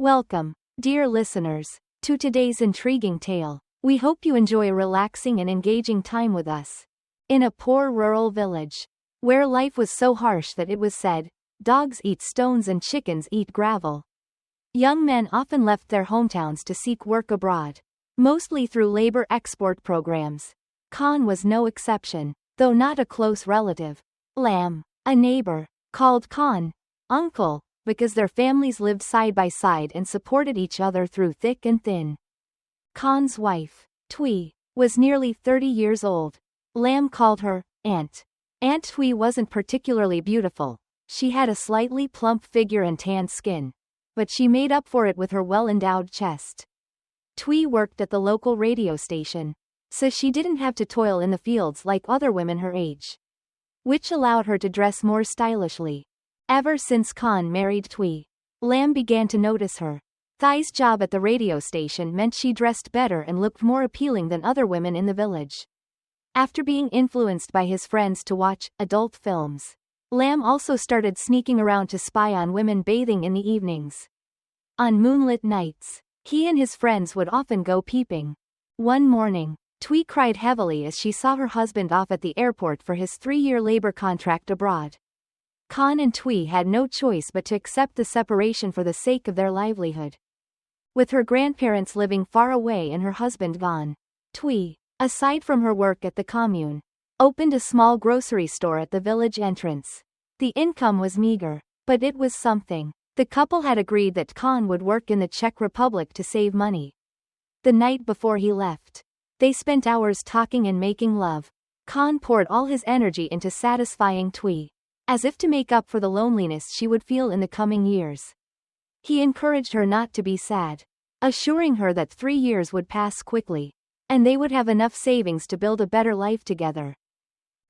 Welcome, dear listeners, to today's intriguing tale. We hope you enjoy a relaxing and engaging time with us. In a poor rural village, where life was so harsh that it was said, dogs eat stones and chickens eat gravel. Young men often left their hometowns to seek work abroad, mostly through labor export programs. Khan was no exception, though not a close relative. Lam, a neighbor, called Khan uncle, because their families lived side by side and supported each other through thick and thin. Khan's wife, Tui, was nearly 30 years old. Lam called her Aunt. Aunt Tui wasn't particularly beautiful. She had a slightly plump figure and tanned skin, but she made up for it with her well-endowed chest. Tui worked at the local radio station, so she didn't have to toil in the fields like other women her age, which allowed her to dress more stylishly. Ever since Khan married Tui, Lam began to notice her. Thui's job at the radio station meant she dressed better and looked more appealing than other women in the village. After being influenced by his friends to watch adult films, Lam also started sneaking around to spy on women bathing in the evenings. On moonlit nights, he and his friends would often go peeping. One morning, Tui cried heavily as she saw her husband off at the airport for his 3-year labor contract abroad. Khan and Tui had no choice but to accept the separation for the sake of their livelihood. With her grandparents living far away and her husband gone, Tui, aside from her work at the commune, opened a small grocery store at the village entrance. The income was meager, but it was something. The couple had agreed that Khan would work in the Czech Republic to save money. The night before he left, they spent hours talking and making love. Khan poured all his energy into satisfying Tui, as if to make up for the loneliness she would feel in the coming years. He encouraged her not to be sad, assuring her that 3 years would pass quickly, and they would have enough savings to build a better life together.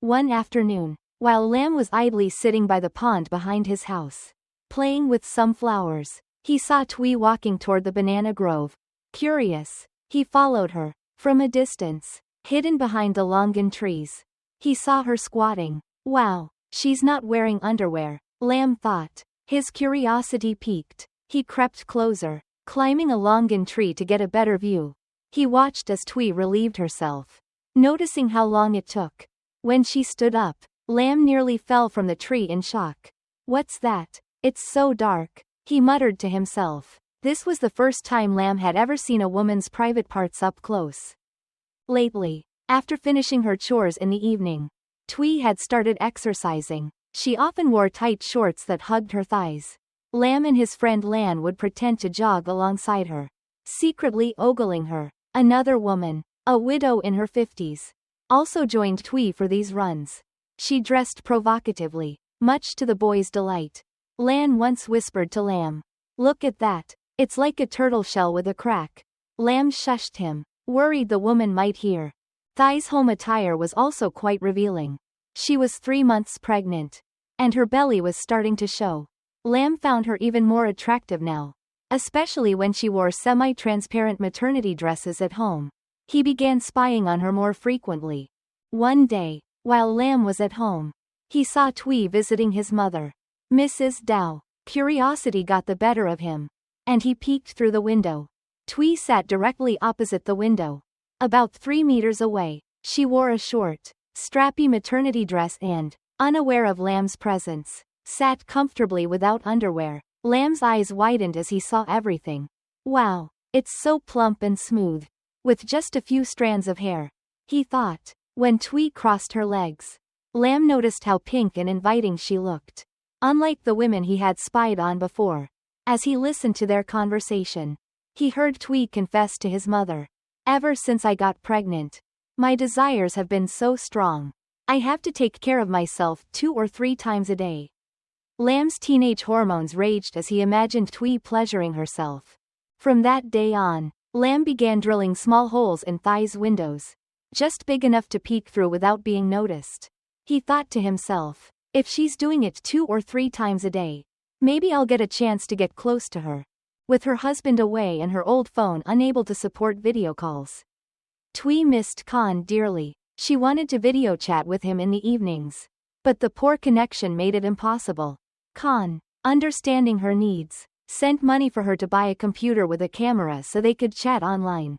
One afternoon, while Lam was idly sitting by the pond behind his house, playing with some flowers, he saw Tui walking toward the banana grove. Curious, he followed her. From a distance, hidden behind the longan trees, he saw her squatting. Wow, she's not wearing underwear, Lam thought. His curiosity piqued. He crept closer, climbing a longan tree to get a better view. He watched as Tui relieved herself, noticing how long it took. When she stood up, Lam nearly fell from the tree in shock. What's that? It's so dark, he muttered to himself. This was the first time Lam had ever seen a woman's private parts up close. Lately, after finishing her chores in the evening, Tui had started exercising. She often wore tight shorts that hugged her thighs. Lam and his friend Lan would pretend to jog alongside her, secretly ogling her. Another woman, a widow in her 50s, also joined Tui for these runs. She dressed provocatively, much to the boys' delight. Lan once whispered to Lam, "Look at that. It's like a turtle shell with a crack." Lam shushed him, worried the woman might hear. Thui's home attire was also quite revealing. She was 3 months pregnant, and her belly was starting to show. Lam found her even more attractive now, especially when she wore semi-transparent maternity dresses at home. He began spying on her more frequently. One day, while Lam was at home, he saw Tui visiting his mother, Mrs. Dow. Curiosity got the better of him, and he peeked through the window. Tui sat directly opposite the window. About 3 meters away, she wore a short, strappy maternity dress and, unaware of Lam's presence, sat comfortably without underwear. Lam's eyes widened as he saw everything. Wow, it's so plump and smooth, with just a few strands of hair, he thought. When Tui crossed her legs, Lam noticed how pink and inviting she looked, unlike the women he had spied on before. As he listened to their conversation, he heard Tui confess to his mother, "Ever since I got pregnant, my desires have been so strong. I have to take care of myself 2 or 3 times a day." Lam's teenage hormones raged as he imagined Tui pleasuring herself. From that day on, Lam began drilling small holes in Thui's windows, just big enough to peek through without being noticed. He thought to himself, if she's doing it 2 or 3 times a day, maybe I'll get a chance to get close to her. With her husband away and her old phone unable to support video calls, Tui missed Khan dearly. She wanted to video chat with him in the evenings, but the poor connection made it impossible. Khan, understanding her needs, sent money for her to buy a computer with a camera so they could chat online.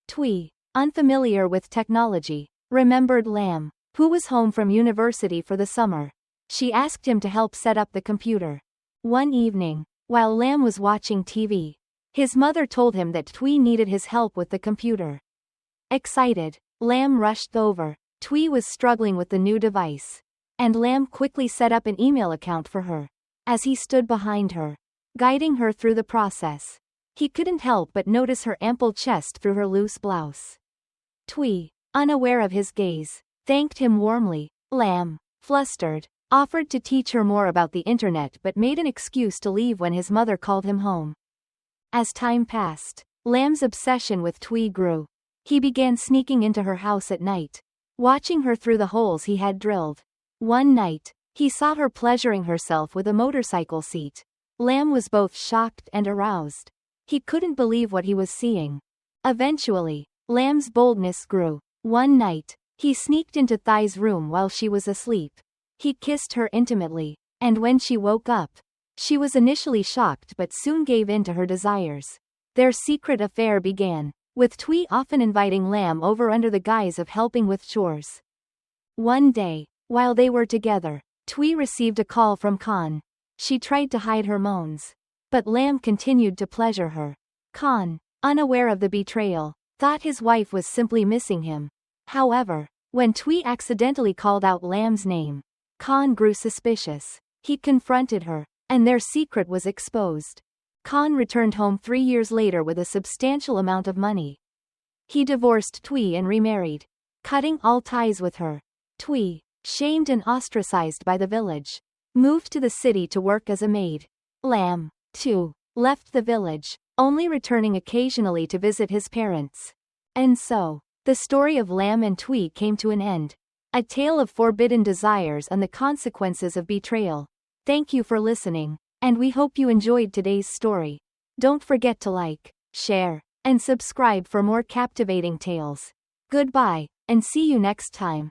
Twee, unfamiliar with technology, remembered Lam, who was home from university for the summer. She asked him to help set up the computer. One evening, while Lam was watching TV, his mother told him that Twee needed his help with the computer. Excited, Lam rushed over. Twee was struggling with the new device, and Lam quickly set up an email account for her. As he stood behind her, guiding her through the process, he couldn't help but notice her ample chest through her loose blouse. Twee, unaware of his gaze, thanked him warmly. Lam, flustered, offered to teach her more about the internet but made an excuse to leave when his mother called him home. As time passed, Lam's obsession with Twee grew. He began sneaking into her house at night, watching her through the holes he had drilled. One night, he saw her pleasuring herself with a motorcycle seat. Lam was both shocked and aroused. He couldn't believe what he was seeing. Eventually, Lam's boldness grew. One night, he sneaked into Thai's room while she was asleep. He kissed her intimately, and when she woke up, she was initially shocked but soon gave in to her desires. Their secret affair began, with Twee often inviting Lam over under the guise of helping with chores. One day, while they were together, Twee received a call from Khan. She tried to hide her moans, but Lam continued to pleasure her. Khan, unaware of the betrayal, thought his wife was simply missing him. However, when Twee accidentally called out Lam's name, Khan grew suspicious. He confronted her, and their secret was exposed. Khan returned home 3 years later with a substantial amount of money. He divorced Twee and remarried, cutting all ties with her. Twee, shamed and ostracized by the village, moved to the city to work as a maid. Lam, too, left the village, only returning occasionally to visit his parents. And so, the story of Lam and Twee came to an end. A tale of forbidden desires and the consequences of betrayal. Thank you for listening, and we hope you enjoyed today's story. Don't forget to like, share, and subscribe for more captivating tales. Goodbye, and see you next time.